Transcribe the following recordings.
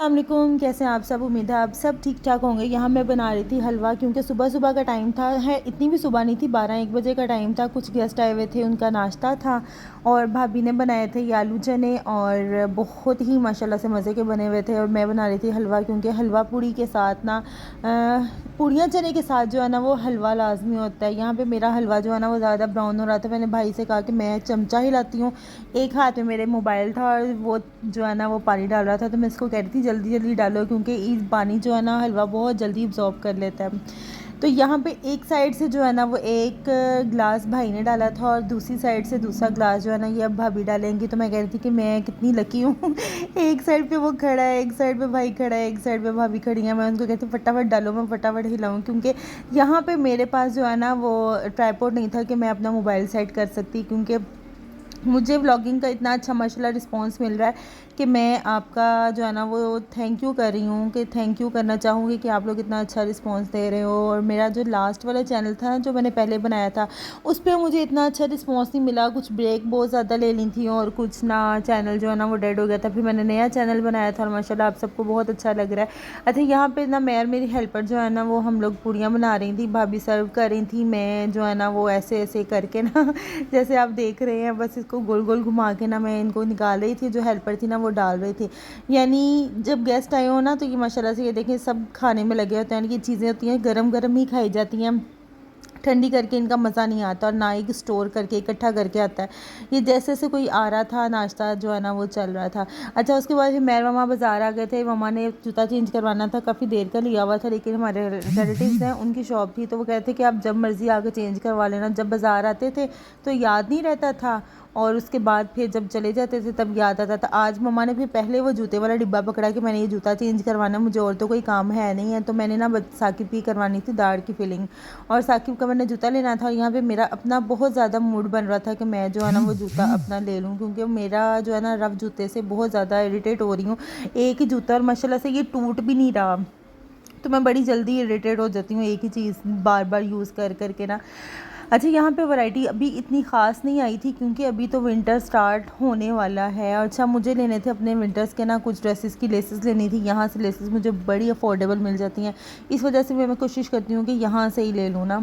अस्सलामुअलैकुम, कैसे हैं आप सब। उम्मीद है आप सब ठीक ठाक होंगे। यहाँ मैं बना रही थी हलवा, क्योंकि सुबह सुबह का टाइम था। है इतनी भी सुबह नहीं थी, 12-1 बजे का टाइम था। कुछ गेस्ट आए हुए थे, उनका नाश्ता था और भाभी ने बनाए थे ये आलू चने, और बहुत ही माशाल्लाह से मज़े के बने हुए थे। और मैं बना रही थी हलवा, क्योंकि हलवा पूड़ी के साथ ना पूड़ियाँ चने के साथ जो है ना वो हलवा लाजमी होता है। यहाँ पे मेरा हलवा जो है ना वो ज़्यादा ब्राउन हो रहा था। मैंने भाई से कहा कि मैं चमचा ही लाती हूँ। एक हाथ में मेरे मोबाइल था और वो जो है ना वो पानी डाल रहा था, तो मैं इसको कह रही थी जल्दी जल्दी डालो, क्योंकि इस पानी जो है ना हलवा बहुत जल्दी अब्जॉर्ब कर लेता है। तो यहाँ पे एक साइड से जो है ना वो एक गिलास भाई ने डाला था और दूसरी साइड से दूसरा गिलास जो है ना ये अब भाभी डालेंगी। तो मैं कह रही थी कि मैं कितनी लकी हूँ एक साइड पे वो खड़ा है, एक साइड पे भाई खड़ा है, एक साइड पे भाभी खड़ी है। मैं उनको कहती हूँ फटाफट डालो, मैं फटाफट हिलाऊँ, क्योंकि यहाँ पे मेरे पास जो है ना वो ट्राइपॉड नहीं था कि मैं अपना मोबाइल सेट कर सकती, क्योंकि मुझे व्लॉगिंग का इतना अच्छा माशाल्लाह रिस्पांस मिल रहा है कि मैं आपका जो है ना वो थैंक यू कर रही हूँ, कि थैंक यू करना चाहूँगी कि आप लोग इतना अच्छा रिस्पांस दे रहे हो। और मेरा जो लास्ट वाला चैनल था जो मैंने पहले बनाया था, उस पर मुझे इतना अच्छा रिस्पांस नहीं मिला। कुछ ब्रेक बहुत ज़्यादा ले ली थी और कुछ ना चैनल जो है ना वो डेड हो गया था। फिर मैंने नया चैनल बनाया था और माशाल्लाह आप सबको बहुत अच्छा लग रहा है। अच्छा, यहाँ पर ना मैं और मेरी हेल्पर जो है ना वो हम लोग पूड़ियाँ बना रही थी, भाभी सर्व कर रही थी, मैं जो है ना वो ऐसे ऐसे करके ना जैसे आप देख रहे हैं, बस इसको गोल गोल घुमा के ना मैं इनको निकाल रही थी। जो हेल्पर थी ना वो डाल रही थी। यानी जब गेस्ट आए हो ना तो ये माशाल्लाह से ये देखें सब खाने में लगे होते हैं। यानी कि चीज़ें होती हैं गरम गरम ही खाई जाती हैं, ठंडी करके इनका मज़ा नहीं आता और ना ही स्टोर करके इकट्ठा करके आता है। ये जैसे जैसे कोई आ रहा था, नाश्ता जो है ना वो चल रहा था। अच्छा, उसके बाद फिर मेरे मामा बाज़ार आ गए थे। मामा ने जूता चेंज करवाना था, काफ़ी देर का लिया हुआ था, लेकिन हमारे रिलेटिव्स हैं उनकी शॉप थी, तो वो कहते थे कि आप जब मर्ज़ी आके चेंज करवा लेना। जब बाज़ार आते थे तो याद नहीं रहता था, और उसके बाद फिर जब चले जाते थे तब याद आता था। आज मम्मा ने फिर पहले वो जूते वाला डिब्बा पकड़ा कि मैंने ये जूता चेंज करवाना, मुझे और तो कोई काम है नहीं है। तो मैंने ना साकिब की करवानी थी दाढ़ की फिलिंग, और साकिब का मैंने जूता लेना था। और यहाँ पे मेरा अपना बहुत ज़्यादा मूड बन रहा था कि मैं जो है ना वो जूता अपना ले लूँ, क्योंकि मेरा जो है ना रफ जूते से बहुत ज़्यादा इरिटेट हो रही हूँ। एक ही जूता और माशाल्लाह से ये टूट भी नहीं रहा, तो मैं बड़ी जल्दी इरिटेट हो जाती हूँ एक ही चीज़ बार बार यूज़ कर करके ना। अच्छा, यहाँ पे वैरायटी अभी इतनी ख़ास नहीं आई थी, क्योंकि अभी तो विंटर स्टार्ट होने वाला है। अच्छा, मुझे लेने थे अपने विंटर्स के ना कुछ ड्रेसेस की लेसेस लेनी थी। यहाँ से लेसेस मुझे बड़ी अफोर्डेबल मिल जाती हैं, इस वजह से मैं कोशिश करती हूँ कि यहाँ से ही ले लूँ ना।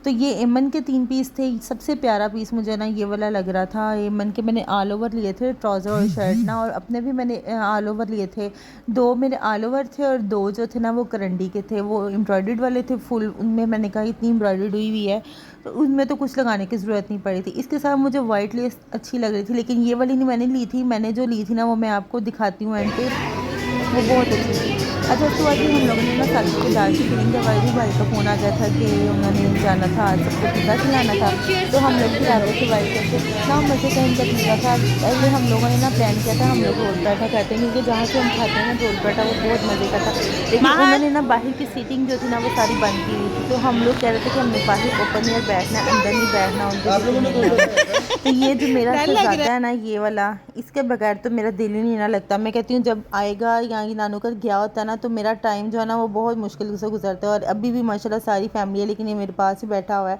तो ये एमन के 3 पीस थे। सबसे प्यारा पीस मुझे ना ये वाला लग रहा था। एमन के मैंने ऑल ओवर लिए थे, ट्राउज़र और शर्ट ना, और अपने भी मैंने ऑल ओवर लिए थे। 2 मेरे ऑल ओवर थे और 2 जो थे ना वो करंडी के थे, वो एम्ब्रॉयडर्ड वाले थे फुल। उनमें मैंने कहा इतनी एम्ब्रॉयडर्ड हुई हुई है तो उनमें तो कुछ लगाने की ज़रूरत नहीं पड़ी थी। इसके साथ मुझे वाइट लेस अच्छी लग रही थी, लेकिन ये वाली नहीं मैंने ली थी। मैंने जो ली थी ना वो मैं आपको दिखाती हूँ एंड पे, वो बहुत अच्छी थी। अच्छा, उसके बाद भी हम लोगों ने ना साकिब के दाल की फिलिंग करवाई थी। भाई का फ़ोन आ गया था कि उन्होंने जाना था, आज सबको पिज़्ज़ा खिलाना था, तो हम लोग भी आ रहे थे वाइट करके। इतना मज़े का इनका पिज़्ज़ा था। पहले हम लोगों ने ना प्लान किया था हम लोग रोल पराठा खाते हैं, क्योंकि जहाँ से हम खाते हैं ना रोल पराठा वो बहुत मज़े का था। लेकिन उन्होंने ना बाहर की सीटिंग जो थी ना वो सारी बंद की हुई थी, तो हम लोग कह रहे थे कि हमने बाहर ओपन एयर बैठना है, अंदर नहीं बैठना उनके सीटिंग में। तो ये जो मेरा शहजादा है ना ये वाला, इसके बगैर तो मेरा दिल ही नहीं ना लगता। मैं कहती हूँ जब आएगा या ये नानू का गया होता है ना तो मेरा टाइम जो है ना वो बहुत मुश्किल से गुजरता है। और अभी भी माशाल्लाह सारी फैमिली है, लेकिन ये मेरे पास ही बैठा हुआ है,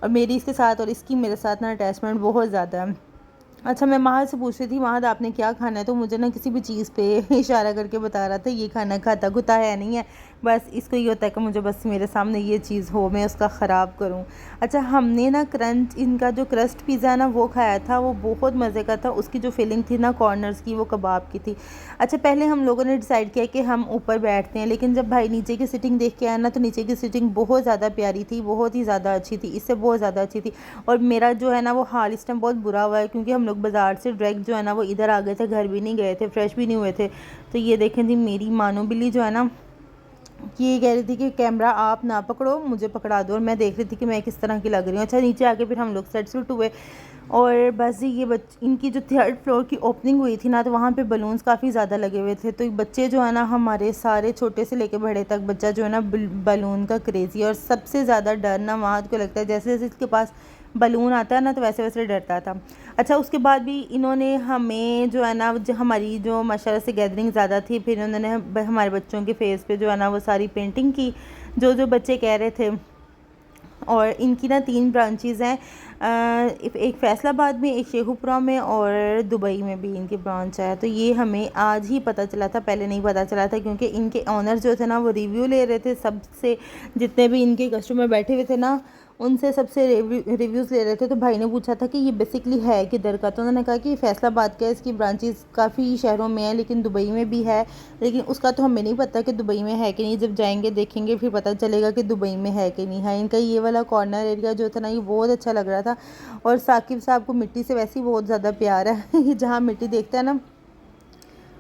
और मेरी इसके साथ और इसकी मेरे साथ ना अटैचमेंट बहुत ज़्यादा है। अच्छा, मैं महद से पूछ रही थी महद आपने क्या खाना है, तो मुझे ना किसी भी चीज़ पे इशारा करके बता रहा था ये खाना खाता खुता है नहीं है, बस इसको ये होता है कि मुझे बस मेरे सामने ये चीज़ हो मैं उसका ख़राब करूं। अच्छा, हमने ना क्रंच इनका जो क्रस्ट पिज़्ज़ा ना वो खाया था, वो बहुत मज़े का था। उसकी जो फिलिंग थी ना कॉर्नर्स की वो कबाब की थी। अच्छा, पहले हम लोगों ने डिसाइड किया कि हम ऊपर बैठते हैं, लेकिन जब भाई नीचे की सीटिंग देख के आया ना तो नीचे की सीटिंग बहुत ज़्यादा प्यारी थी, बहुत ही ज़्यादा अच्छी थी, इससे बहुत ज़्यादा अच्छी थी। और मेरा जो है ना वो हाल इस टाइम बहुत बुरा हुआ है, क्योंकि हम लोग बाज़ार से डायरेक्ट जो है ना वो इधर आ गए थे, घर भी नहीं गए थे, फ्रेश भी नहीं हुए थे। तो ये देखें जी, मेरी मानो बिल्ली जो है ना ये कह रही थी कि कैमरा आप ना पकड़ो, मुझे पकड़ा दो, और मैं देख रही थी कि मैं किस तरह की लग रही हूँ। अच्छा, नीचे आके फिर हम लोग सेट सूट हुए, और बस जी ये इनकी जो 3rd फ्लोर की ओपनिंग हुई थी ना तो वहाँ पे बलून्स काफ़ी ज़्यादा लगे हुए थे। तो बच्चे जो है ना हमारे सारे छोटे से लेके बड़े तक बच्चा जो है ना बलून का क्रेज़ी, और सबसे ज़्यादा डर ना वहाँ को लगता है जैसे जैसे इसके पास बलून आता है ना तो वैसे वैसे डरता था। अच्छा, उसके बाद भी इन्होंने हमें जो है ना हमारी जो माशाल्लाह से गैदरिंग ज़्यादा थी, फिर इन्होंने हमारे बच्चों के फेस पे जो है ना वो सारी पेंटिंग की जो जो बच्चे कह रहे थे, और इनकी ना 3 ब्रांचेज़ हैं, एक फैसलाबाद में, एक शेखुपुरा में और दुबई में भी इनकी ब्रांच है। तो ये हमें आज ही पता चला था, पहले नहीं पता चला था, क्योंकि इनके ऑनर जो थे ना वो रिव्यू ले रहे थे सबसे, जितने भी इनके कस्टमर बैठे हुए थे ना उनसे सबसे रिव्यूज़ ले रहे थे। तो भाई ने पूछा था कि ये बेसिकली है किधर का, तो उन्होंने कहा कि फैसलाबाद का है, इसकी ब्रांचेस काफ़ी शहरों में है लेकिन दुबई में भी है, लेकिन उसका तो हमें नहीं पता कि दुबई में है कि नहीं, जब जाएंगे देखेंगे फिर पता चलेगा कि दुबई में है कि नहीं है। इनका ये वाला कॉर्नर एरिया जो था ना ये बहुत अच्छा लग रहा था। और साकिब साहब को मिट्टी से वैसे ही बहुत ज़्यादा प्यार है ये जहाँ मिट्टी देखता है ना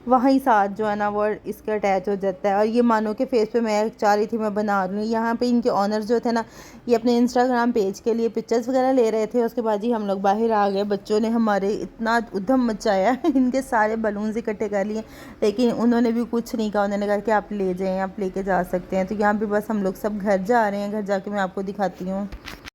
वहीं साथ जो है ना वो इसका अटैच हो जाता है। और ये मानो के फेस पे मैं चाह रही थी मैं बना रही हूँ। यहाँ पे इनके ऑनर जो थे ना ये अपने इंस्टाग्राम पेज के लिए पिक्चर्स वगैरह ले रहे थे। उसके बाद ही हम लोग बाहर आ गए, बच्चों ने हमारे इतना उधम मचाया इनके सारे बलून्स इकट्ठे कर लिए, लेकिन उन्होंने भी कुछ नहीं कहा। उन्होंने कहा कि आप ले जाएँ, आप लेके जा सकते हैं। तो यहाँ पर बस हम लोग सब घर जा रहे हैं, घर जाके मैं आपको दिखाती हूँ।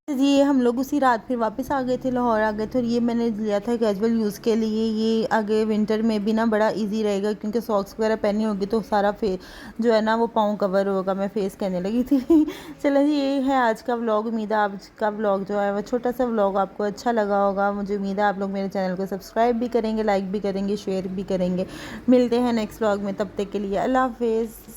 ये हम लोग उसी रात फिर वापस आ गए थे, लाहौर आ गए थे। और ये मैंने लिया था कैजुअल यूज़ के लिए। ये आगे विंटर में भी ना बड़ा इजी रहेगा, क्योंकि सॉक्स वगैरह पहनी होगी तो सारा फेस जो है ना वो पाँव कवर होगा। मैं फेस कहने लगी थी चलो जी, ये है आज का व्लॉग। उम्मीद है आज का व्लॉग जो है वो छोटा सा व्लॉग आपको अच्छा लगा होगा। मुझे उम्मीद है आप लोग मेरे चैनल को सब्सक्राइब भी करेंगे, लाइक भी करेंगे, शेयर भी करेंगे। मिलते हैं नेक्स्ट व्लॉग में, तब तक के लिए अल्लाह हाफिज़।